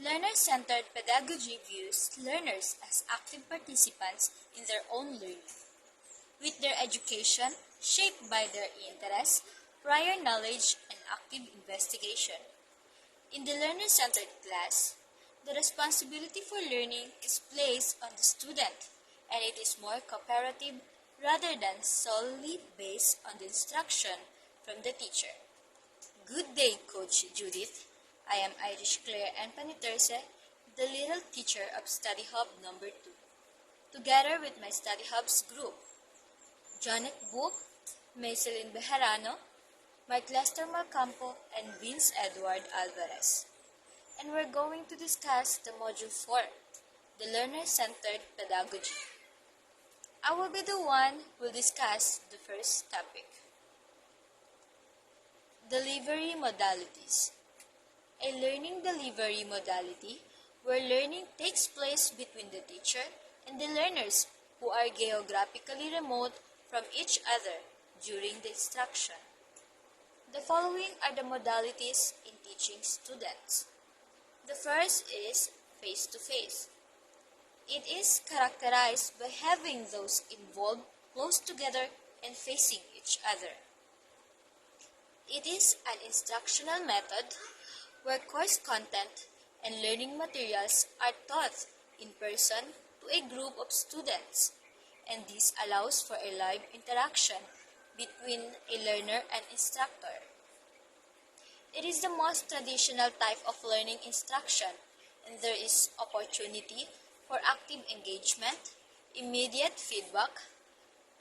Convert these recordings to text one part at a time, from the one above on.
Learner-centered pedagogy views learners as active participants in their own learning, with their education shaped by their interests, prior knowledge, and active investigation. In the learner-centered class, the responsibility for learning is placed on the student, and it is more cooperative rather than solely based on the instruction from the teacher. Good day, Coach Judith. I am Irish Claire and Paniterse, the little teacher of Study Hub number 2, together with my Study Hub's group, Janet Book, Maiselin Bejarano, Mark Lester Malcampo, and Vince Edward Alvarez. And we're going to discuss the Module 4, the Learner-Centered Pedagogy. I will be the one who will discuss the first topic. Delivery modalities. A learning delivery modality where learning takes place between the teacher and the learners who are geographically remote from each other during the instruction. The following are the modalities in teaching students. The first is face-to-face. It is characterized by having those involved close together and facing each other. It is an instructional method where course content and learning materials are taught in person to a group of students, and this allows for a live interaction between a learner and instructor. It is the most traditional type of learning instruction, and there is opportunity for active engagement, immediate feedback,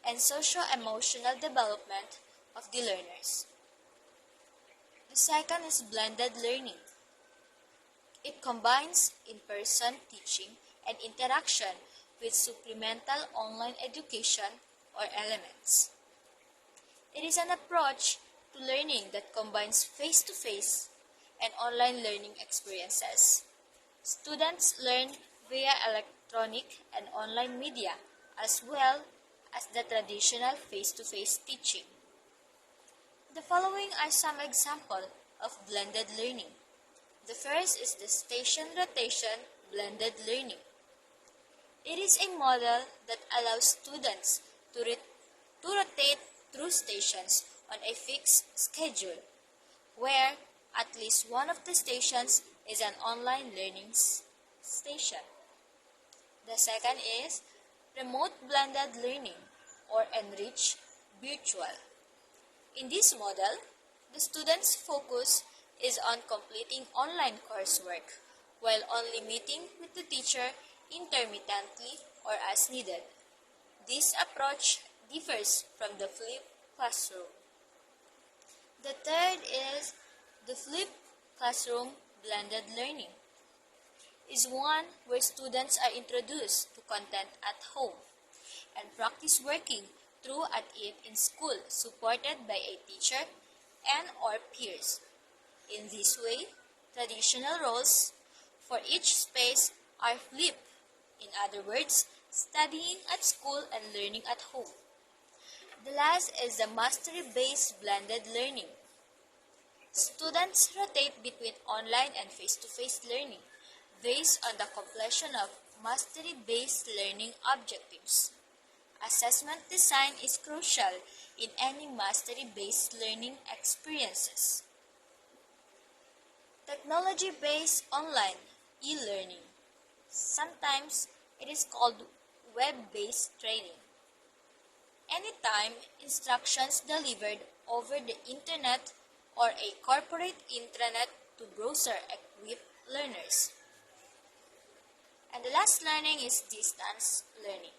and socio-emotional development of the learners. The second is blended learning. It combines in-person teaching and interaction with supplemental online education or elements. It is an approach to learning that combines face-to-face and online learning experiences. Students learn via electronic and online media as well as the traditional face-to-face teaching. The following are some examples of blended learning. The first is the station rotation blended learning. It is a model that allows students to rotate through stations on a fixed schedule, where at least one of the stations is an online learning station. The second is remote blended learning or enriched virtual. In this model, the students' focus is on completing online coursework while only meeting with the teacher intermittently or as needed. This approach differs from the flipped classroom. The third is the flipped classroom blended learning. Is one where students are introduced to content at home and practice working through at it in school, supported by a teacher and or peers. In this way, traditional roles for each space are flipped. In other words, studying at school and learning at home. The last is the mastery-based blended learning. Students rotate between online and face-to-face learning based on the completion of mastery-based learning objectives. Assessment design is crucial in any mastery-based learning experiences. Technology-based online e-learning. Sometimes it is called web-based training. Anytime instructions delivered over the internet or a corporate intranet to browser-equipped learners. And the last learning is distance learning.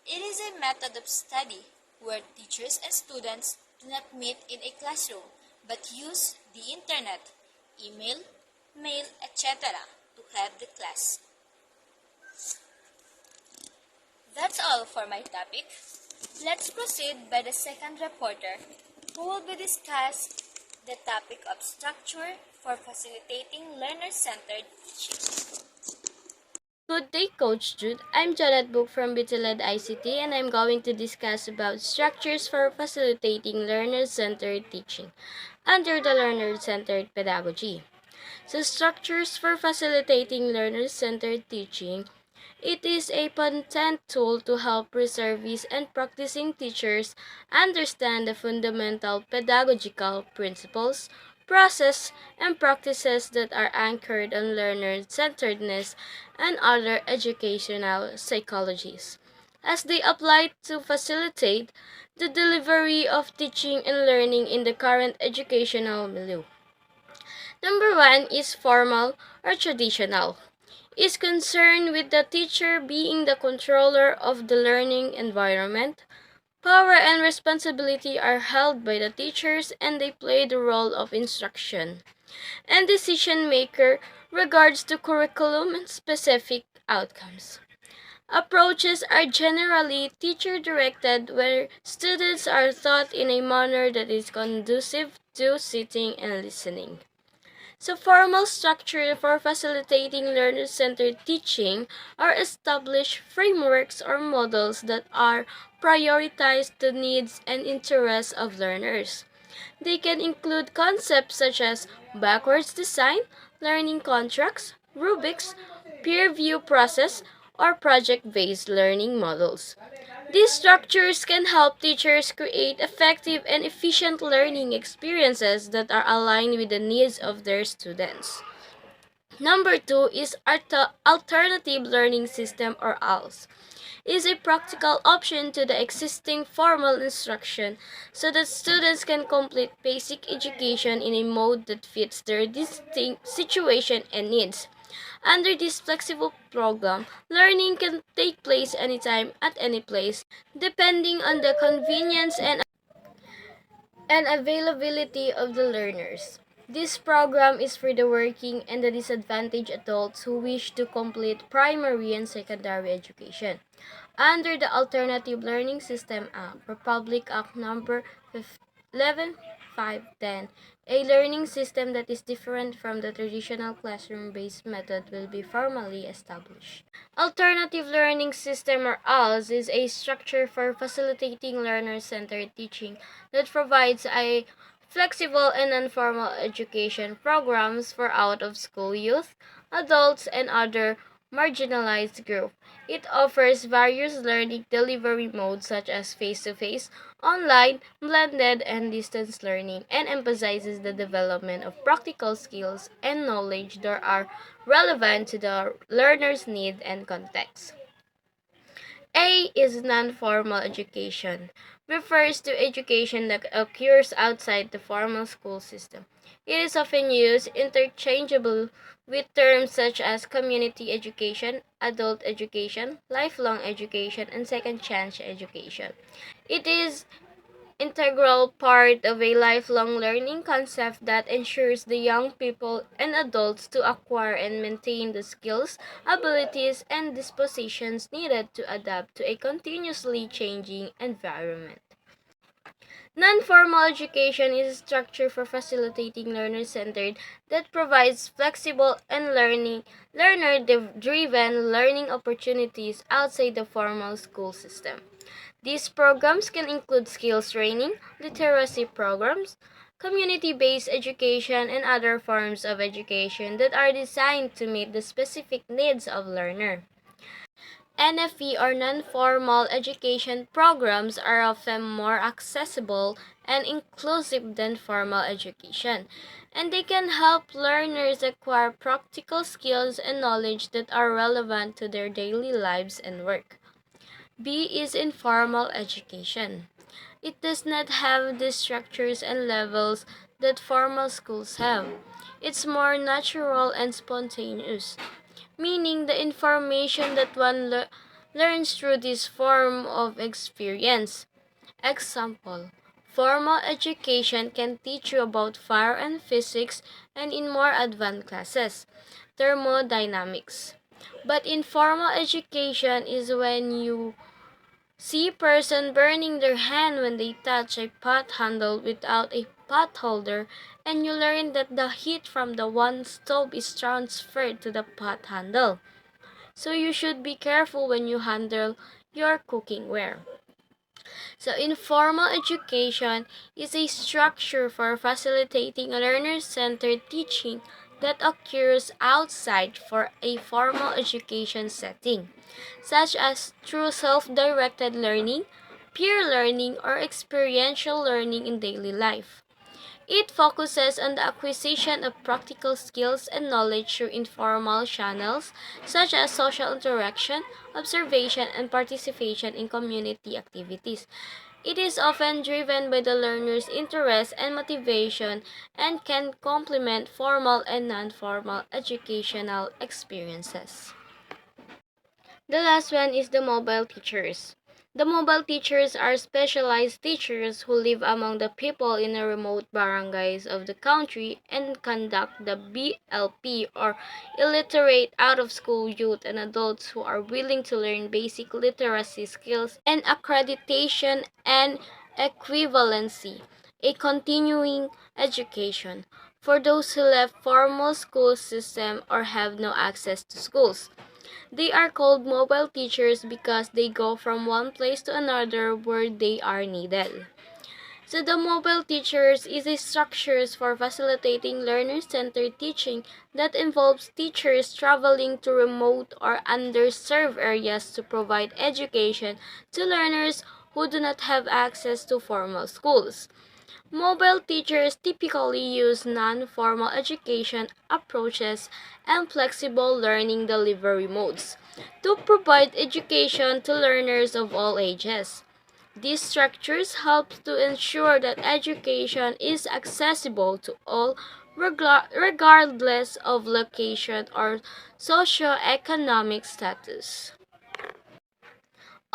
It is a method of study where teachers and students do not meet in a classroom but use the internet, email, mail, etc. to have the class. That's all for my topic. Let's proceed by the second reporter who will be discuss the topic of structure for facilitating learner-centered teaching. Good day, Coach Jude. I'm Janet Book from Btled ICT, and I'm going to discuss about structures for facilitating learner-centered teaching under the learner-centered pedagogy. So structures for facilitating learner-centered teaching. It is a patent tool to help reservists and practicing teachers understand the fundamental pedagogical principles, process, and practices that are anchored on learner-centeredness and other educational psychologies, as they apply to facilitate the delivery of teaching and learning in the current educational milieu. Number one is formal or traditional. Is concerned with the teacher being the controller of the learning environment. Power and responsibility are held by the teachers and they play the role of instruction and decision maker regards to curriculum and specific outcomes. Approaches are generally teacher directed where students are taught in a manner that is conducive to sitting and listening. So formal structure for facilitating learner-centered teaching are established frameworks or models that are prioritized the needs and interests of learners. They can include concepts such as backwards design, learning contracts, rubrics, peer review process, or project-based learning models. These structures can help teachers create effective and efficient learning experiences that are aligned with the needs of their students. Number two is alternative learning system or ALS. It is a practical option to the existing formal instruction so that students can complete basic education in a mode that fits their distinct situation and needs. Under this flexible program, learning can take place anytime at any place, depending on the convenience and availability of the learners. This program is for the working and the disadvantaged adults who wish to complete primary and secondary education. Under the Alternative Learning System Act, Republic Act Number 11510, a learning system that is different from the traditional classroom-based method will be formally established. Alternative Learning System or ALS is a structure for facilitating learner-centered teaching that provides a flexible and non-formal education programs for out-of-school youth, adults, and other marginalized groups. It offers various learning delivery modes such as face-to-face, online, blended, and distance learning, and emphasizes the development of practical skills and knowledge that are relevant to the learner's need and context. A is non-formal education. Refers to education that occurs outside the formal school system. It is often used interchangeably with terms such as community education, adult education, lifelong education, and second chance education. It is integral part of a lifelong learning concept that ensures the young people and adults to acquire and maintain the skills, abilities, and dispositions needed to adapt to a continuously changing environment. Non-formal education is a structure for facilitating learner-centered that provides flexible and learner-driven learning opportunities outside the formal school system. These programs can include skills training, literacy programs, community-based education, and other forms of education that are designed to meet the specific needs of learner. NFE or non-formal education programs are often more accessible and inclusive than formal education, and they can help learners acquire practical skills and knowledge that are relevant to their daily lives and work. B is informal education. It does not have the structures and levels that formal schools have. It's more natural and spontaneous, meaning the information that one learns through this form of experience. Example: formal education can teach you about fire and physics, and in more advanced classes, thermodynamics. But informal education is when you see person burning their hand when they touch a pot handle without a pot holder, and you learn that the heat from the one stove is transferred to the pot handle. So you should be careful when you handle your cooking ware. So informal education is a structure for facilitating learner-centered teaching that occurs outside for a formal education setting, such as through self-directed learning, peer learning, or experiential learning in daily life. It focuses on the acquisition of practical skills and knowledge through informal channels such as social interaction, observation, and participation in community activities. It is often driven by the learner's interest and motivation and can complement formal and non-formal educational experiences. The last one is the mobile teachers. The mobile teachers are specialized teachers who live among the people in the remote barangays of the country and conduct the BLP or illiterate out-of-school youth and adults who are willing to learn basic literacy skills and accreditation and equivalency, a continuing education for those who left formal school system or have no access to schools. They are called mobile teachers because they go from one place to another where they are needed. So the mobile teachers is a structure for facilitating learner-centered teaching that involves teachers traveling to remote or underserved areas to provide education to learners who do not have access to formal schools. Mobile teachers typically use non-formal education approaches and flexible learning delivery modes to provide education to learners of all ages. These structures help to ensure that education is accessible to all regardless of location or socioeconomic status.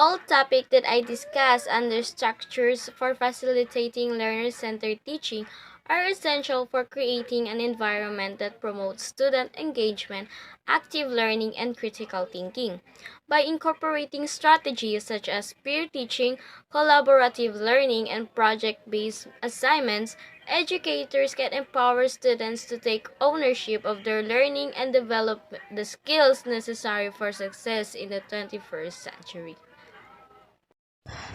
All topics that I discuss under structures for facilitating learner-centered teaching are essential for creating an environment that promotes student engagement, active learning, and critical thinking. By incorporating strategies such as peer teaching, collaborative learning, and project-based assignments, educators can empower students to take ownership of their learning and develop the skills necessary for success in the 21st century.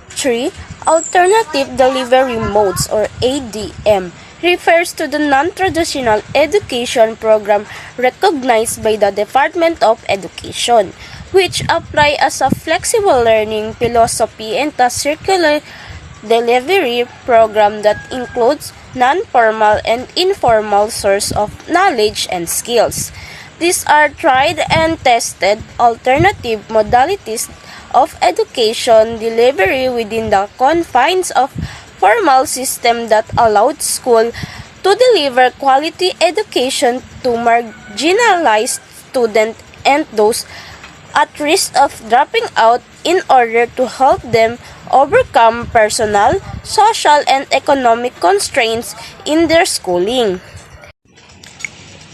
3. Alternative Delivery Modes or ADM refers to the non-traditional education program recognized by the Department of Education, which apply as a flexible learning philosophy and a circular delivery program that includes non-formal and informal source of knowledge and skills. These are tried and tested alternative modalities of education delivery within the confines of formal system that allowed school to deliver quality education to marginalized students and those at risk of dropping out in order to help them overcome personal, social, and economic constraints in their schooling.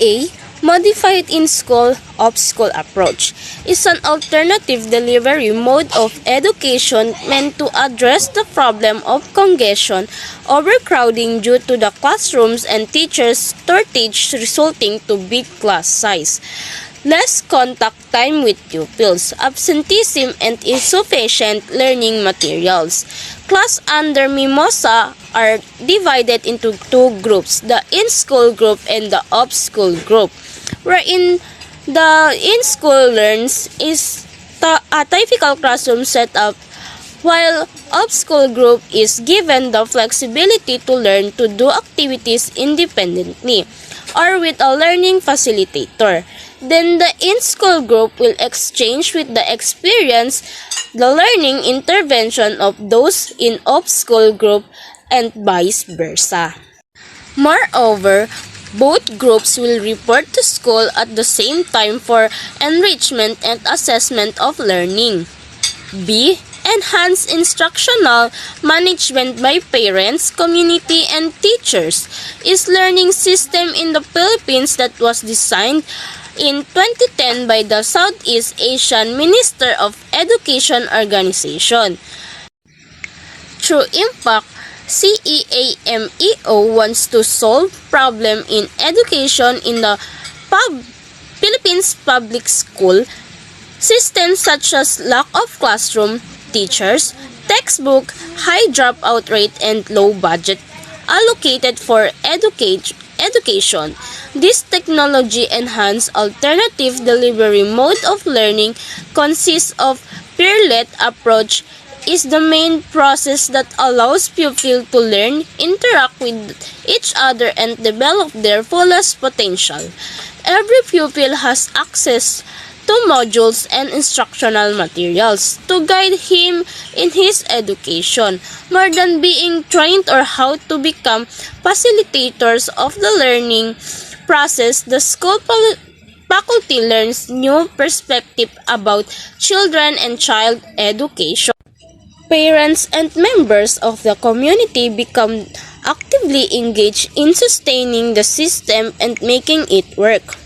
A. Modified in-school, off-school approach is an alternative delivery mode of education meant to address the problem of congestion, overcrowding due to the classrooms and teachers' shortage resulting to big class size, less contact time with pupils, absenteeism, and insufficient learning materials. Class under Mimosa are divided into two groups, the in-school group and the off-school group, wherein the in-school learns is a typical classroom setup, while off-school group is given the flexibility to learn to do activities independently or with a learning facilitator. Then the in-school group will exchange with the experience the learning intervention of those in off-school group and vice versa. Moreover, both groups will report to school at the same time for enrichment and assessment of learning. B. Enhanced instructional management by parents, community, and teachers is learning system in the Philippines that was designed in 2010 by the Southeast Asian Minister of Education Organization. Through Impact, CEAMEO wants to solve problem in education in the Philippines public school system such as lack of classroom, teachers, textbook, high dropout rate, and low budget allocated for education. This technology-enhanced alternative delivery mode of learning consists of peer-led approach is the main process that allows pupils to learn, interact with each other, and develop their fullest potential. Every pupil has access to modules and instructional materials to guide him in his education, more than being trained or how to become facilitators of the learning process. The school faculty learns new perspective about children and child education. Parents and members of the community become actively engaged in sustaining the system and making it work.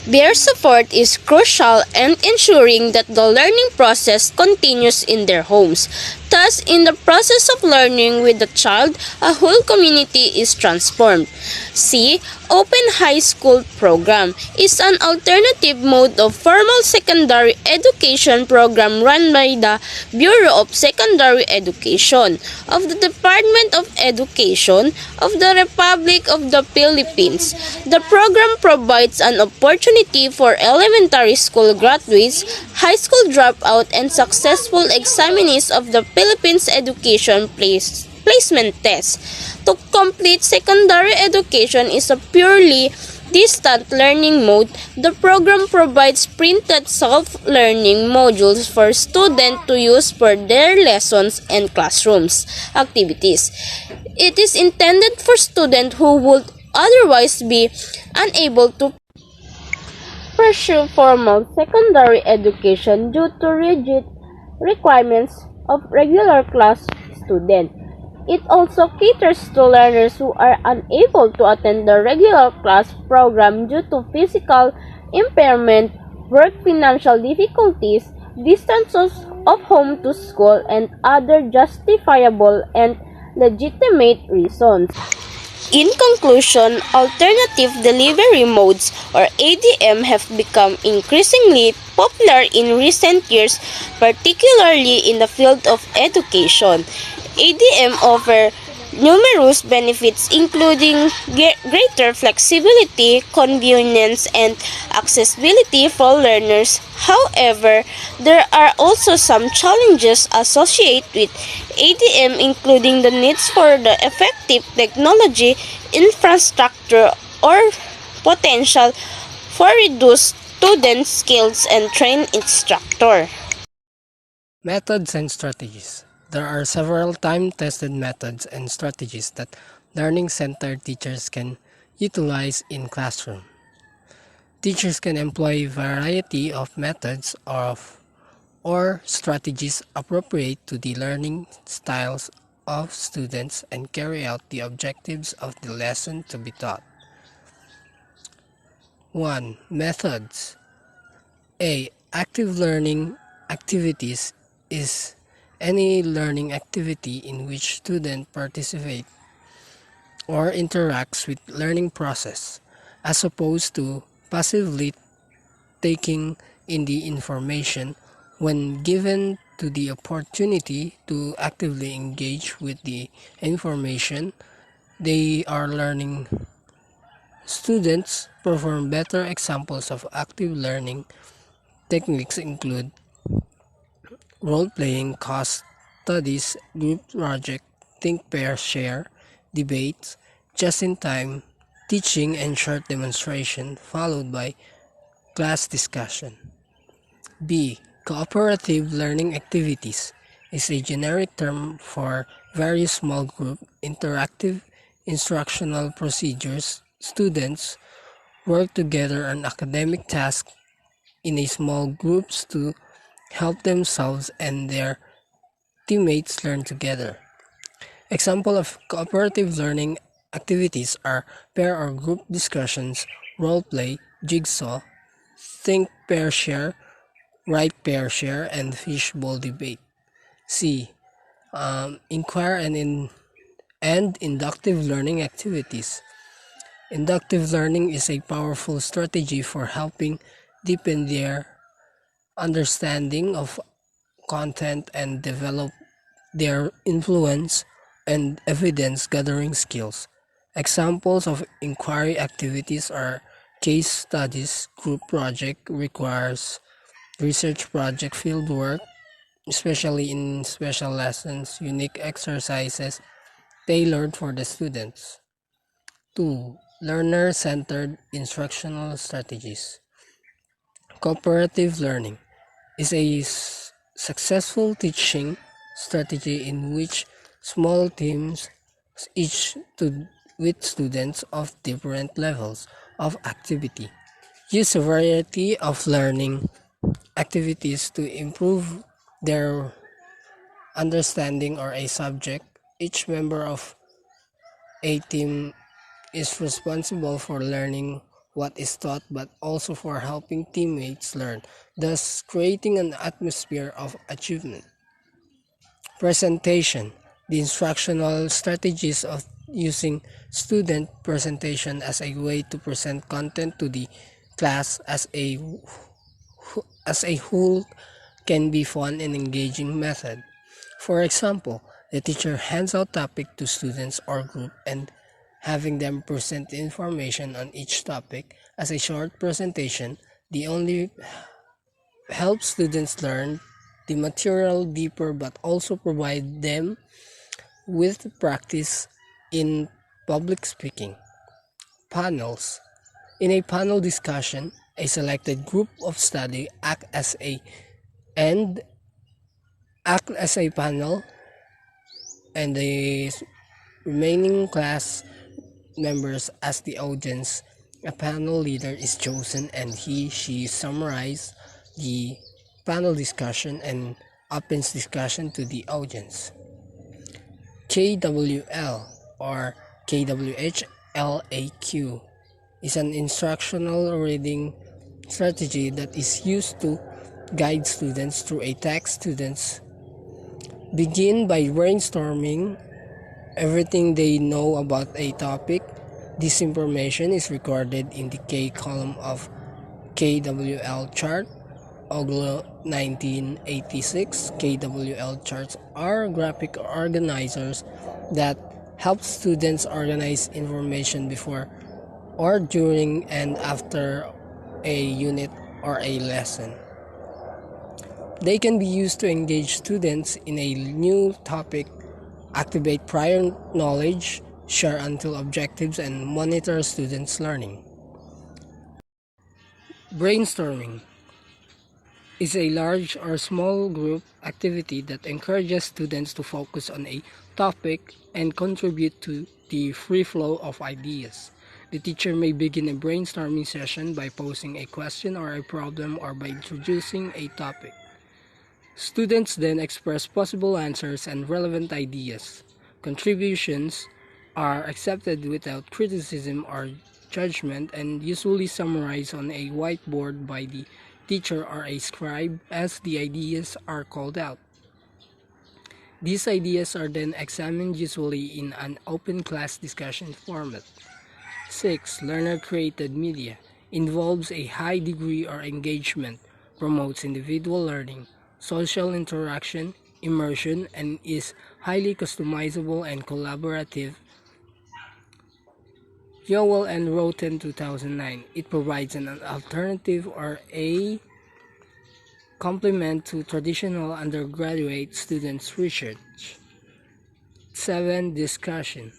Their support is crucial in ensuring that the learning process continues in their homes. Thus, in the process of learning with the child, a whole community is transformed. C. Open High School Program is an alternative mode of formal secondary education program run by the Bureau of Secondary Education of the Department of Education of the Republic of the Philippines. The program provides an opportunity for elementary school graduates, high school dropout, and successful examinees of the Philippines Education Placement Test. To complete secondary education is a purely distant learning mode. The program provides printed self-learning modules for students to use for their lessons and classrooms activities. It is intended for students who would otherwise be unable to pursue formal secondary education due to rigid requirements of regular class students. It also caters to learners who are unable to attend the regular class program due to physical impairment, work financial difficulties, distances of home to school, and other justifiable and legitimate reasons. In conclusion, alternative delivery modes or ADM have become increasingly popular in recent years, particularly in the field of education. ADM offer numerous benefits including greater flexibility, convenience, and accessibility for learners. However, there are also some challenges associated with ADM, including the needs for the effective technology infrastructure or potential for reduced student skills and trained instructor. Methods and strategies. There are several time-tested methods and strategies that learning-centered teachers can utilize in classroom. Teachers can employ a variety of methods or strategies appropriate to the learning styles of students and carry out the objectives of the lesson to be taught. 1. Methods. A. Active learning activities is any learning activity in which student participate or interacts with learning process as opposed to passively taking in the information. When given to the opportunity to actively engage with the information they are learning, students perform better. Examples of active learning techniques include role-playing, case studies, group project, think, pair, share, debates, just-in-time teaching, and short demonstration followed by class discussion. B. Cooperative learning activities is a generic term for various small group interactive instructional procedures. Students work together on academic tasks in a small groups to help themselves and their teammates learn together. Example of cooperative learning activities are pair or group discussions, role play, jigsaw, think, pair, share, write, pair, share, and fishbowl debate. C. Inquire and inductive learning activities. Inductive learning is a powerful strategy for helping deepen their understanding of content and develop their influence and evidence gathering skills. Examples of inquiry activities are case studies, group project requires research project, field work, especially in special lessons, unique exercises tailored for the students. 2. Learner-centered instructional strategies. Cooperative learning is a successful teaching strategy in which small teams, each with students of different levels of activity, use a variety of learning activities to improve their understanding or a subject. Each member of a team is responsible for learning what is taught but also for helping teammates learn, thus creating an atmosphere of achievement. Presentation. The instructional strategies of using student presentation as a way to present content to the class as a whole can be fun and engaging method. For example, the teacher hands out topic to students or group and having them present information on each topic as a short presentation. The only helps students learn the material deeper but also provide them with practice in public speaking. Panels. In a panel discussion, a selected group of study and act as a panel, and the remaining class members as the audience. A panel leader is chosen and she summarizes the panel discussion and opens discussion to the audience. KWL or KWHLAQ is an instructional reading strategy that is used to guide students through a text. Students begin by brainstorming everything they know about a topic. This information is recorded in the K column of KWL chart. Oglo 1986. KWL charts are graphic organizers that help students organize information before or during and after a unit or a lesson. They can be used to engage students in a new topic, activate prior knowledge, share until objectives, and monitor students' learning. Brainstorming is a large or small group activity that encourages students to focus on a topic and contribute to the free flow of ideas. The teacher may begin a brainstorming session by posing a question or a problem or by introducing a topic. Students then express possible answers and relevant ideas. Contributions are accepted without criticism or judgment and usually summarized on a whiteboard by the teacher or a scribe as the ideas are called out. These ideas are then examined usually in an open class discussion format. 6. Learner-created media involves a high degree of engagement, promotes individual learning, social interaction, immersion, and is highly customizable and collaborative. Yowell and Roten 2009. It provides an alternative or a complement to traditional undergraduate students' research. 7. Discussion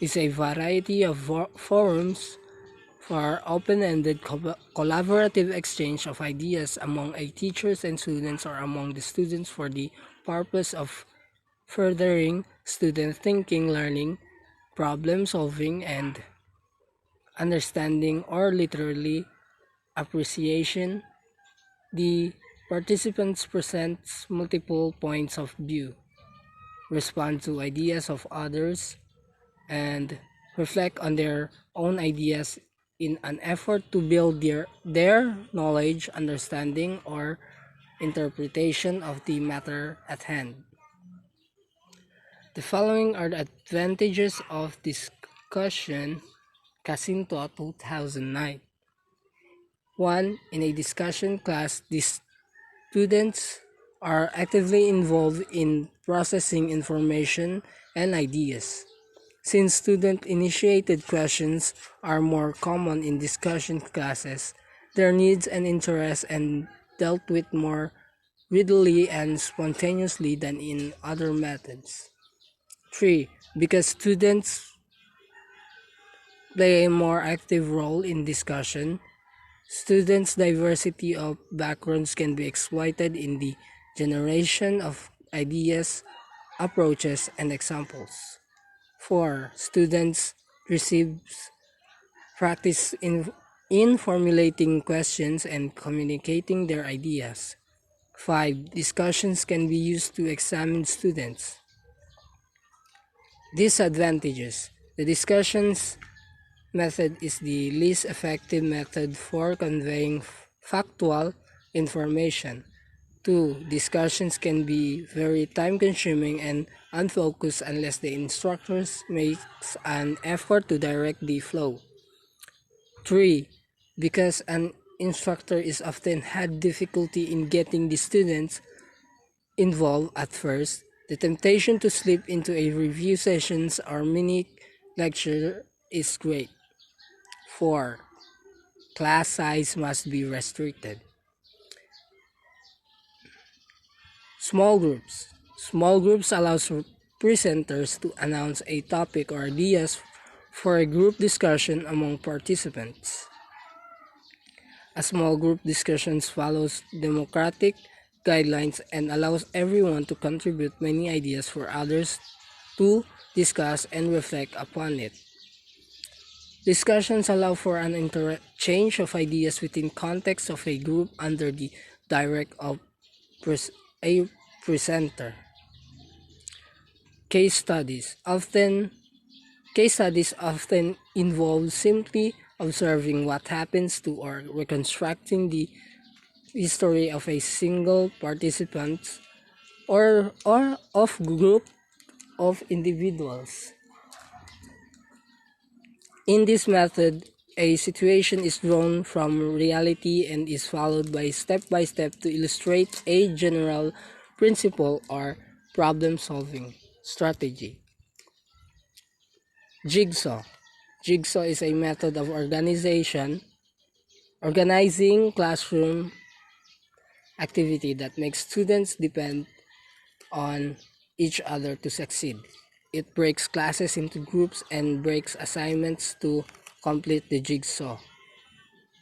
is a variety of forums for open-ended collaborative exchange of ideas among teachers and students or among the students for the purpose of furthering student thinking, learning, problem solving, and understanding, or literally appreciation. The participants present multiple points of view, respond to ideas of others, and reflect on their own ideas in an effort to build their knowledge, understanding, or interpretation of the matter at hand. The following are the advantages of discussion. Casinto 2009. 1. In a discussion class, the students are actively involved in processing information and ideas. Since student-initiated questions are more common in discussion classes, their needs and interests and dealt with more readily and spontaneously than in other methods. 3. Because students play a more active role in discussion, students' diversity of backgrounds can be exploited in the generation of ideas, approaches, and examples. 4. Students receives practice in formulating questions and communicating their ideas. 5. Discussions can be used to examine students. Disadvantages. The discussions method is the least effective method for conveying factual information. 2. Discussions can be very time consuming and unfocused unless the instructors makes an effort to direct the flow. 3. Because an instructor is often had difficulty in getting the students involved at first, the temptation to slip into a review sessions or mini lecture is great. 4. Class size must be restricted. Small groups. Small groups allows presenters to announce a topic or ideas for a group discussion among participants. A small group discussions follows democratic guidelines and allows everyone to contribute many ideas for others to discuss and reflect upon it. Discussions allow for an interchange of ideas within context of a group under the direct of a presenter. Case studies often involve simply observing what happens to or reconstructing the history of a single participant or of group of individuals. In this method, a situation is drawn from reality and is followed by step to illustrate a general principle or problem solving strategy. Jigsaw. Jigsaw is a method of organizing classroom activity that makes students depend on each other to succeed. It breaks classes into groups and breaks assignments to complete the jigsaw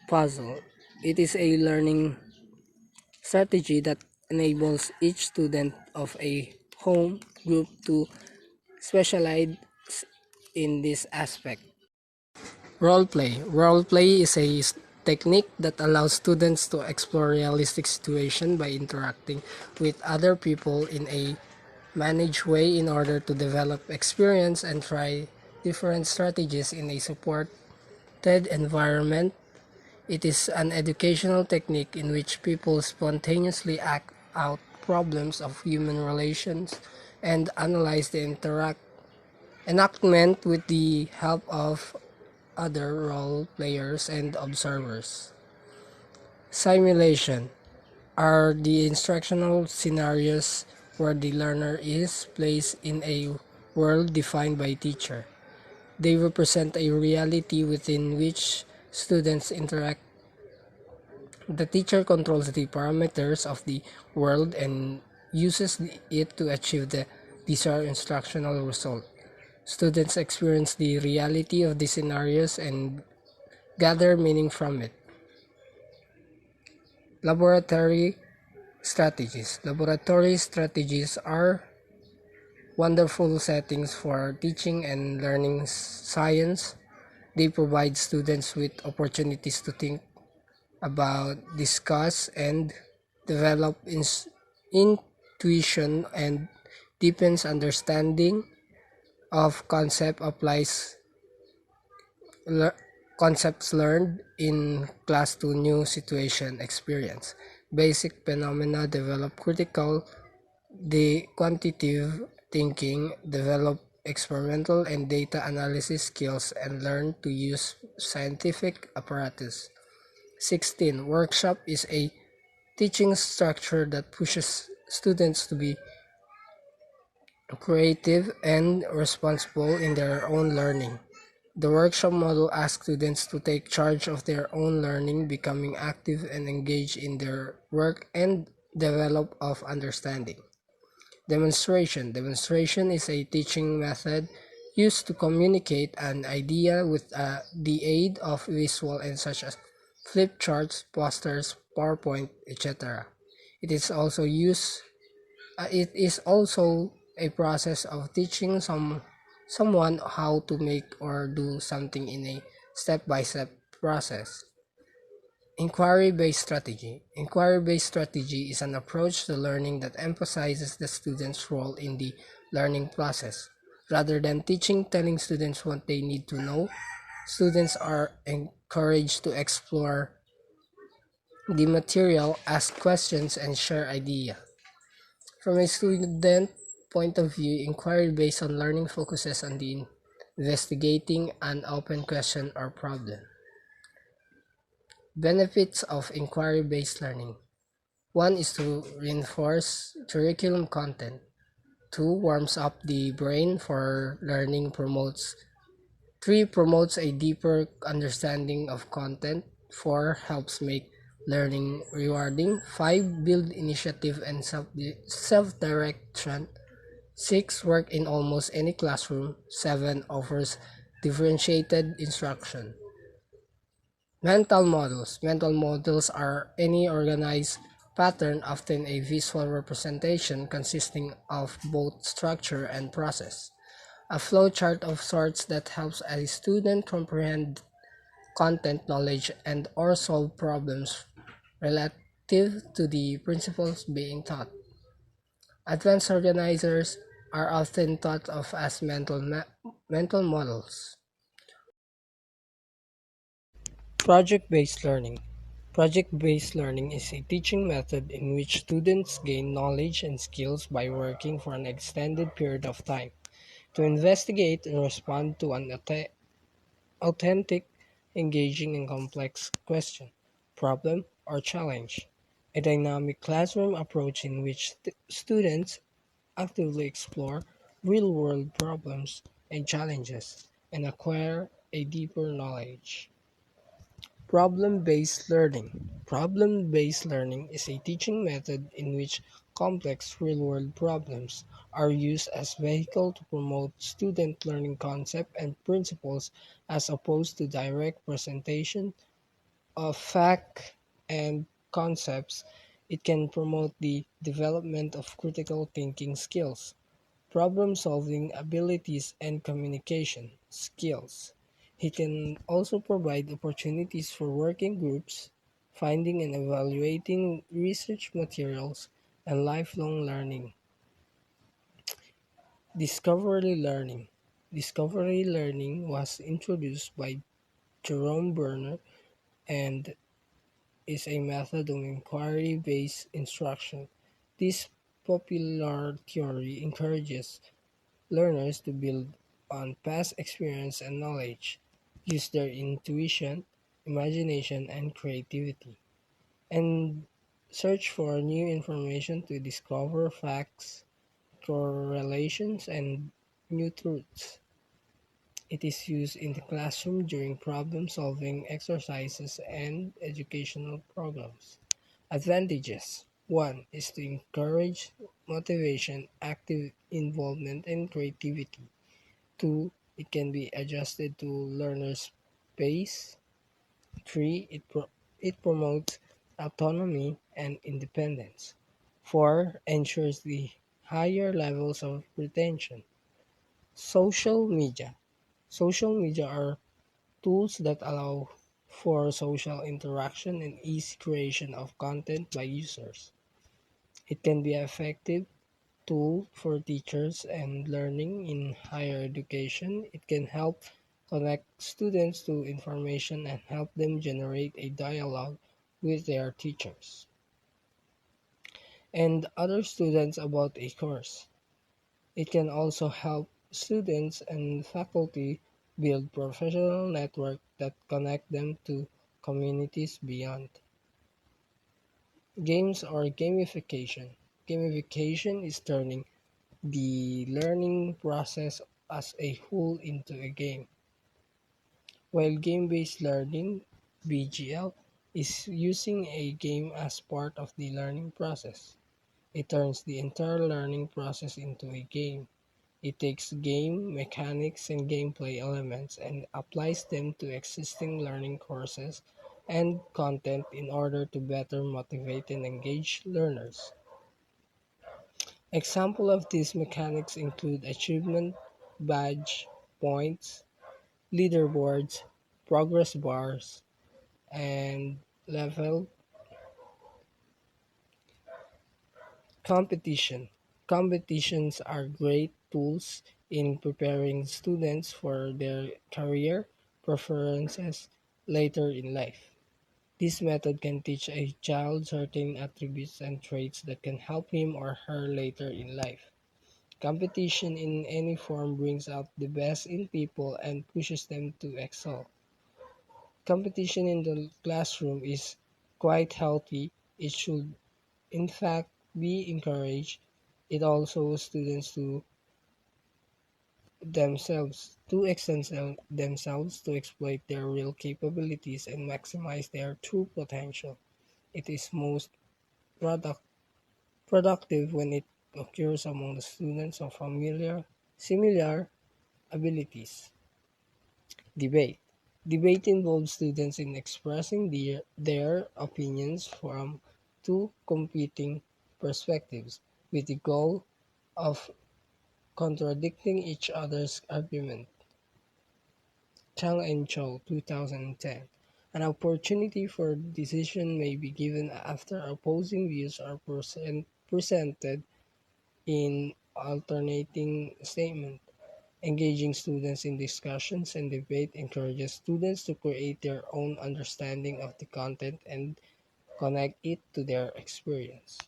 puzzle. It is a learning strategy that enables each student of a home group to specialize in this aspect. Role play. Role play is a technique that allows students to explore realistic situations by interacting with other people in a managed way in order to develop experience and try different strategies in a supported environment. It is an educational technique in which people spontaneously act out problems of human relations and analyze the enactment with the help of other role players and observers. Simulation are the instructional scenarios where the learner is placed in a world defined by teacher. They represent a reality within which students interact. The teacher controls the parameters of the world and uses it to achieve the desired instructional result. Students experience the reality of the scenarios and gather meaning from it. Laboratory strategies. Laboratory strategies are wonderful settings for teaching and learning science. They provide students with opportunities to think about, discuss, and develop intuition and deepens understanding of le- concepts learned in class to new situation experience. Basic phenomena develop critical, the quantitative thinking, develop experimental and data analysis skills, and learn to use scientific apparatus. 16. Workshop is a teaching structure that pushes students to be creative, and responsible in their own learning. The workshop model asks students to take charge of their own learning, becoming active and engaged in their work and develop of understanding. Demonstration. Demonstration is a teaching method used to communicate an idea with the aid of visual and such as flip charts, posters, PowerPoint, etc. It is also used it is also a process of teaching someone how to make or do something in a step-by-step process. Inquiry-based strategy. Inquiry-based strategy is an approach to learning that emphasizes the student's role in the learning process. Rather than telling students what they need to know, students are encouraged to explore the material, ask questions, and share ideas. From a student point of view, inquiry based on learning focuses on the investigating an open question or problem. Benefits of inquiry based learning. One is to reinforce curriculum content. Two, warms up the brain for learning, promotes. Three, promotes a deeper understanding of content. Four, helps make learning rewarding. Five, build initiative and self-direction. 6. Work in almost any classroom. 7. Offers differentiated instruction. Mental models. Mental models are any organized pattern, often a visual representation consisting of both structure and process. A flowchart of sorts that helps a student comprehend content knowledge and or solve problems relative to the principles being taught. Advanced organizers are often thought of as mental models. Project-based learning. Project-based learning is a teaching method in which students gain knowledge and skills by working for an extended period of time to investigate and respond to an authentic, engaging, and complex question, problem, or challenge. A dynamic classroom approach in which students actively explore real-world problems and challenges and acquire a deeper knowledge. Problem-based learning. Problem-based learning is a teaching method in which complex real-world problems are used as vehicle to promote student learning concepts and principles as opposed to direct presentation of fact and concepts. It can promote the development of critical thinking skills, problem-solving abilities, and communication skills. He can also provide opportunities for working groups, finding and evaluating research materials, and lifelong learning. Discovery learning. Discovery learning was introduced by Jerome Berner and is a method of inquiry-based instruction. This popular theory encourages learners to build on past experience and knowledge, use their intuition, imagination, and creativity, and search for new information to discover facts, correlations, and new truths. It is used in the classroom during problem-solving exercises and educational programs. Advantages. 1 is to encourage motivation, active involvement, and creativity. 2. It can be adjusted to learners' pace. 3. It promotes autonomy and independence. 4. Ensures the higher levels of retention. Social media. Social media are tools that allow for social interaction and easy creation of content by users. It can be effective tool for teachers and learning in higher education. It can help connect students to information and help them generate a dialogue with their teachers and other students about a course. It can also help students and faculty build professional networks that connect them to communities beyond. Games or gamification. Gamification is turning the learning process as a whole into a game. While game-based learning (BGL) is using a game as part of the learning process. It turns the entire learning process into a game. It takes game mechanics and gameplay elements and applies them to existing learning courses and content in order to better motivate and engage learners. Examples of these mechanics include achievement badge points, leaderboards, progress bars, and level competition. Competitions are great tools in preparing students for their career preferences later in life. This method can teach a child certain attributes and traits that can help him or her later in life. Competition in any form brings out the best in people and pushes them to excel. Competition in the classroom is quite healthy. It should, in fact, be encouraged. It also students to extend themselves to exploit their real capabilities and maximize their true potential. It is most product, productive when it occurs among the students of similar abilities. Debate. Debate involves students in expressing their opinions from two competing perspectives with the goal of contradicting each other's argument. Chang and Cho, 2010. An opportunity for decision may be given after opposing views are presented in alternating statements. Engaging students in discussions and debate encourages students to create their own understanding of the content and connect it to their experience.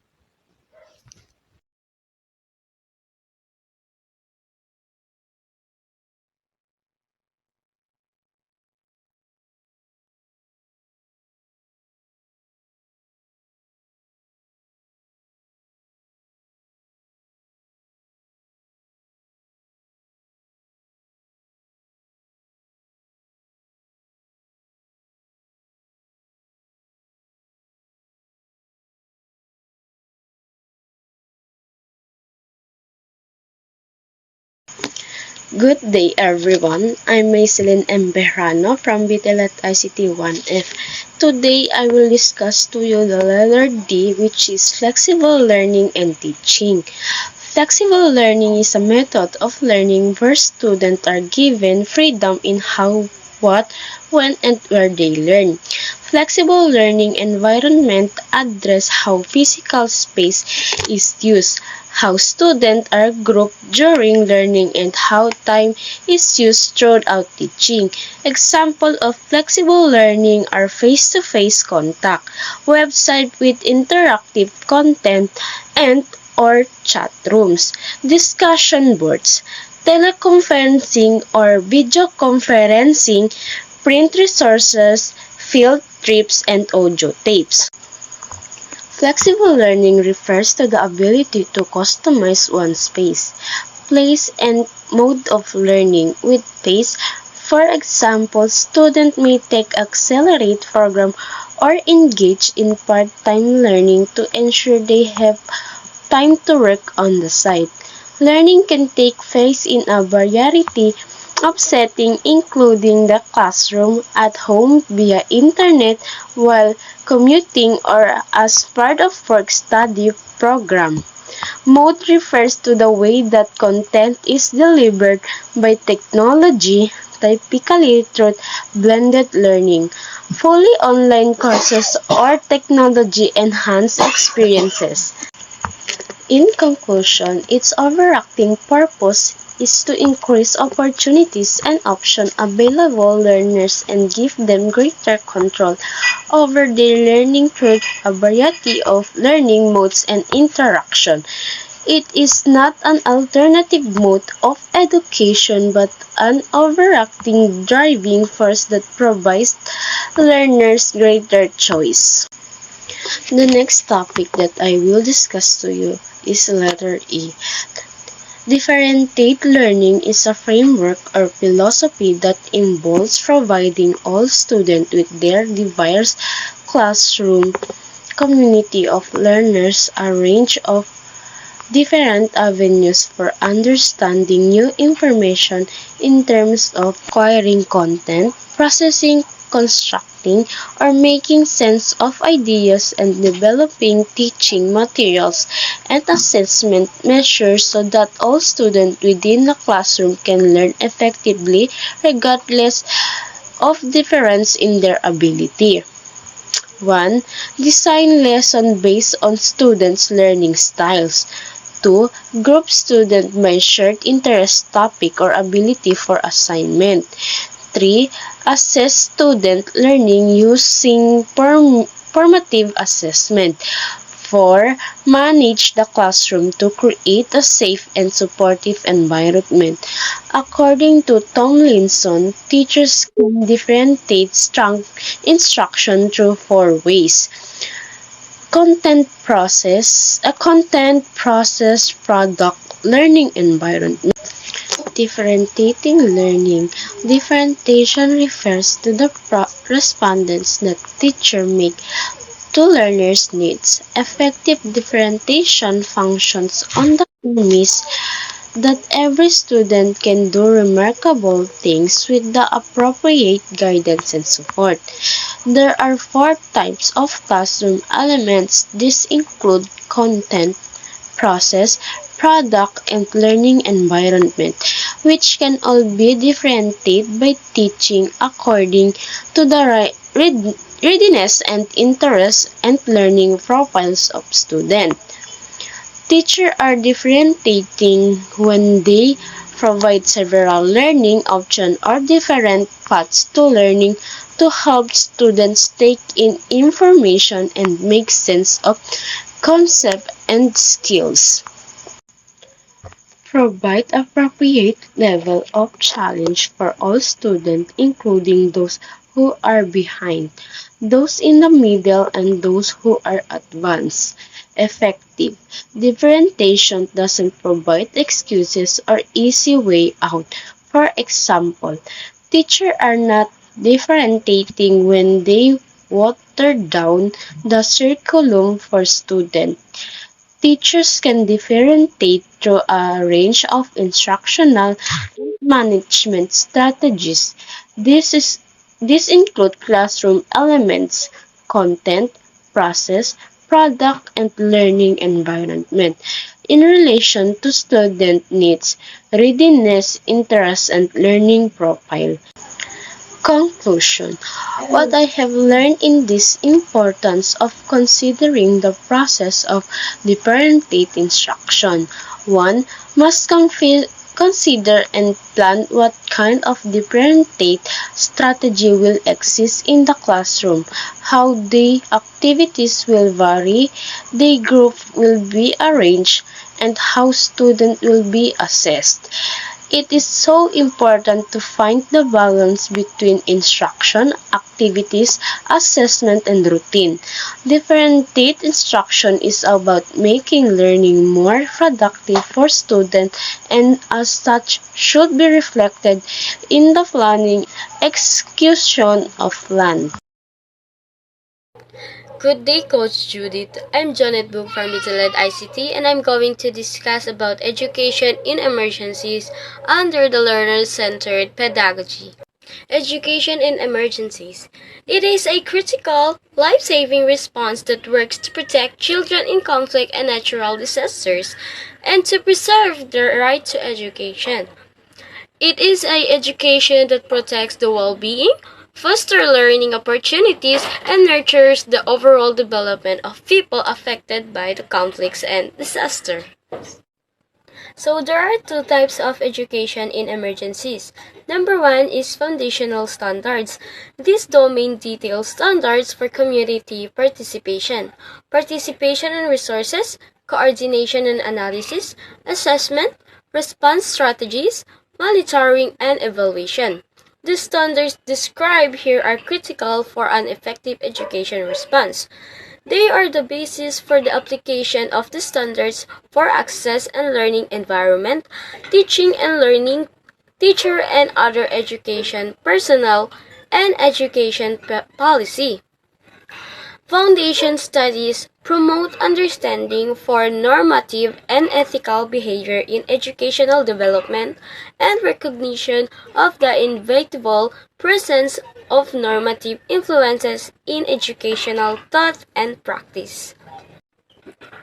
Good day everyone, I'm Maiselin M. Bejarano from Btled ICT 1F. Today I will discuss to you the letter D, which is flexible learning and teaching. Flexible learning is a method of learning where students are given freedom in how, what, when, and where they learn. Flexible learning environment address how physical space is used, how students are grouped during learning, and how time is used throughout teaching. Examples of flexible learning are face-to-face contact, website with interactive content, and or chat rooms, discussion boards, teleconferencing or video conferencing, print resources, field trips, and audio tapes. Flexible learning refers to the ability to customize one's pace, place, and mode of learning with pace. For example, students may take accelerate program or engage in part-time learning to ensure they have time to work on the site. Learning can take place in a variety of settings including the classroom, at home, via internet, while commuting, or as part of work-study program. Mode refers to the way that content is delivered by technology, typically through blended learning, fully online courses, or technology-enhanced experiences. In conclusion, its overarching purpose is to increase opportunities and options available to learners and give them greater control over their learning through a variety of learning modes and interaction. It is not an alternative mode of education but an overarching driving force that provides learners greater choice. The next topic that I will discuss to you is letter E. Differentiate learning is a framework or philosophy that involves providing all students with their diverse classroom community of learners a range of different avenues for understanding new information in terms of acquiring content, processing, constructing, or making sense of ideas and developing teaching materials and assessment measures so that all students within the classroom can learn effectively regardless of difference in their ability. 1. Design lesson based on students' learning styles. 2. Group student by shared interest, topic, or ability for assignment. 3. Assess student learning using formative assessment. 4. Manage the classroom to create a safe and supportive environment. According to Tomlinson, teachers can differentiate strong instruction through 4 ways. Content process, product, learning environment. Differentiating learning. Differentiation refers to the respondents that teacher make to learners' needs. Effective differentiation functions on the premise that every student can do remarkable things with the appropriate guidance and support. There are 4 types of classroom elements. These include content, process, product, and learning environment, which can all be differentiated by teaching according to the readiness and interest and learning profiles of students. Teachers are differentiating when they provide several learning options or different paths to learning to help students take in information and make sense of concepts and skills. Provide appropriate level of challenge for all students, including those who are behind, those in the middle, and those who are advanced. Effective. Differentiation doesn't provide excuses or easy way out. For example, teachers are not differentiating when they water down the curriculum for students. Teachers can differentiate through a range of instructional and management strategies. These include classroom elements, content, process, product, and learning environment in relation to student needs, readiness, interest, and learning profile. Conclusion. What I have learned in this importance of considering the process of differentiate instruction. 1. Must consider and plan what kind of differentiate strategy will exist in the classroom, how the activities will vary, the group will be arranged, and how students will be assessed. It is so important to find the balance between instruction, activities, assessment, and routine. Differentiate instruction is about making learning more productive for students and as such should be reflected in the planning execution of plan. Good day, Coach Judith. I'm Janet Book from Btled ICT, and I'm going to discuss about education in emergencies under the learner-centered pedagogy. Education in emergencies. It is a critical, life-saving response that works to protect children in conflict and natural disasters and to preserve their right to education. It is a education that protects the well-being, fosters learning opportunities, and nurtures the overall development of people affected by the conflicts and disaster. So there are 2 types of education in emergencies. Number 1 is foundational standards. These domain details standards for community participation, participation in resources, coordination and analysis, assessment, response strategies, monitoring, and evaluation. The standards described here are critical for an effective education response. They are the basis for the application of the standards for access and learning environment, teaching and learning, teacher and other education personnel, and education policy. Foundation studies promote understanding for normative and ethical behavior in educational development and recognition of the inevitable presence of normative influences in educational thought and practice.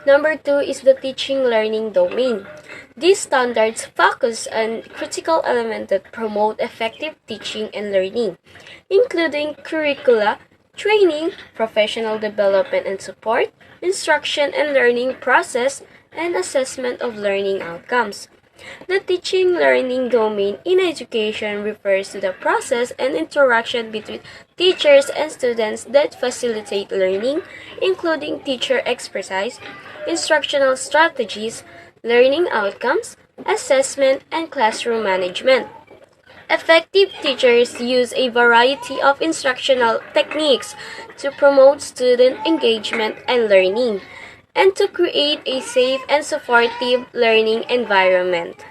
Number 2 is the teaching learning domain. These standards focus on critical elements that promote effective teaching and learning, including curricula, training, professional development and support, instruction and learning process, and assessment of learning outcomes. The teaching learning domain in education refers to the process and interaction between teachers and students that facilitate learning, including teacher expertise, instructional strategies, learning outcomes, assessment, and classroom management. Effective teachers use a variety of instructional techniques to promote student engagement and learning, and to create a safe and supportive learning environment.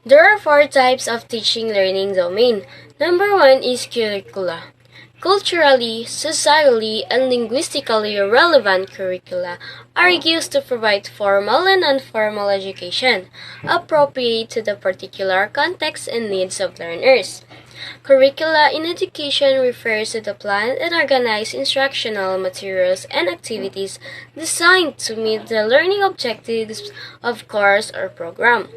There are 4 types of teaching learning domain. Number 1 is curricula. Culturally, socially, and linguistically relevant curricula are used to provide formal and informal education, appropriate to the particular context and needs of learners. Curricula in education refers to the planned and organized instructional materials and activities designed to meet the learning objectives of course or program.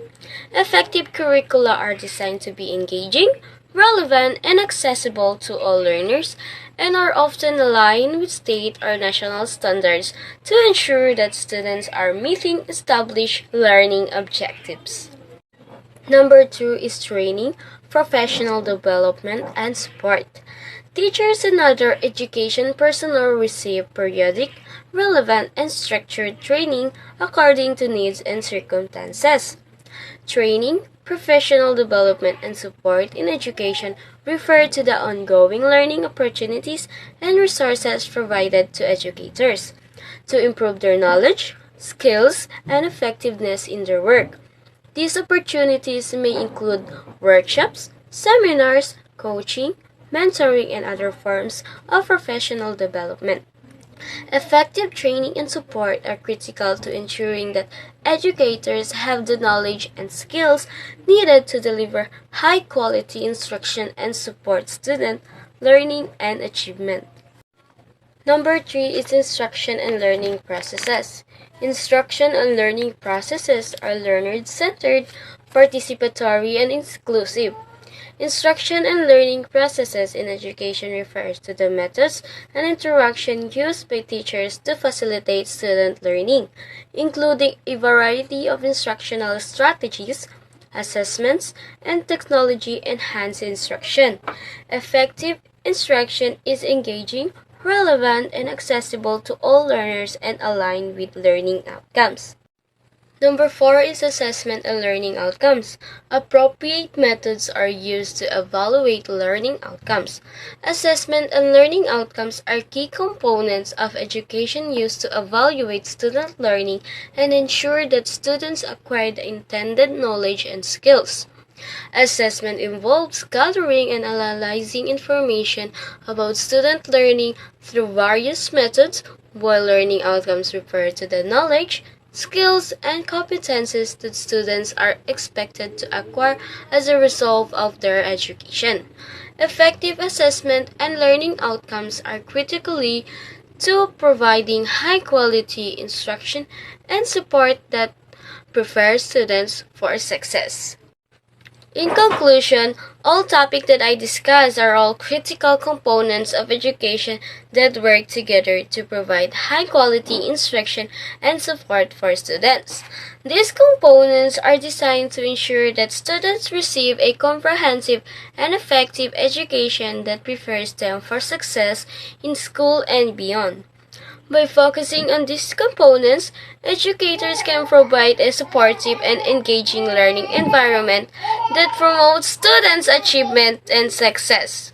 Effective curricula are designed to be engaging, relevant, and accessible to all learners, and are often aligned with state or national standards to ensure that students are meeting established learning objectives. Number 2 is training, professional development, and support. Teachers and other education personnel receive periodic, relevant, and structured training according to needs and circumstances. Training, professional development, and support in education refer to the ongoing learning opportunities and resources provided to educators to improve their knowledge, skills, and effectiveness in their work. These opportunities may include workshops, seminars, coaching, mentoring, and other forms of professional development. Effective training and support are critical to ensuring that educators have the knowledge and skills needed to deliver high-quality instruction and support student learning and achievement. Number 3 is instruction and learning processes. Instruction and learning processes are learner-centered, participatory, and inclusive. Instruction and learning processes in education refers to the methods and interaction used by teachers to facilitate student learning, including a variety of instructional strategies, assessments, and technology-enhanced instruction. Effective instruction is engaging, relevant, and accessible to all learners and aligned with learning outcomes. Number 4 is assessment and learning outcomes. Appropriate methods are used to evaluate learning outcomes. Assessment and learning outcomes are key components of education used to evaluate student learning and ensure that students acquire the intended knowledge and skills. Assessment involves gathering and analyzing information about student learning through various methods, while learning outcomes refer to the knowledge, skills, and competencies that students are expected to acquire as a result of their education. Effective assessment and learning outcomes are critically to providing high-quality instruction and support that prepare students for success. In conclusion, all topics that I discussed are all critical components of education that work together to provide high-quality instruction and support for students. These components are designed to ensure that students receive a comprehensive and effective education that prepares them for success in school and beyond. By focusing on these components, educators can provide a supportive and engaging learning environment that promotes students' achievement and success.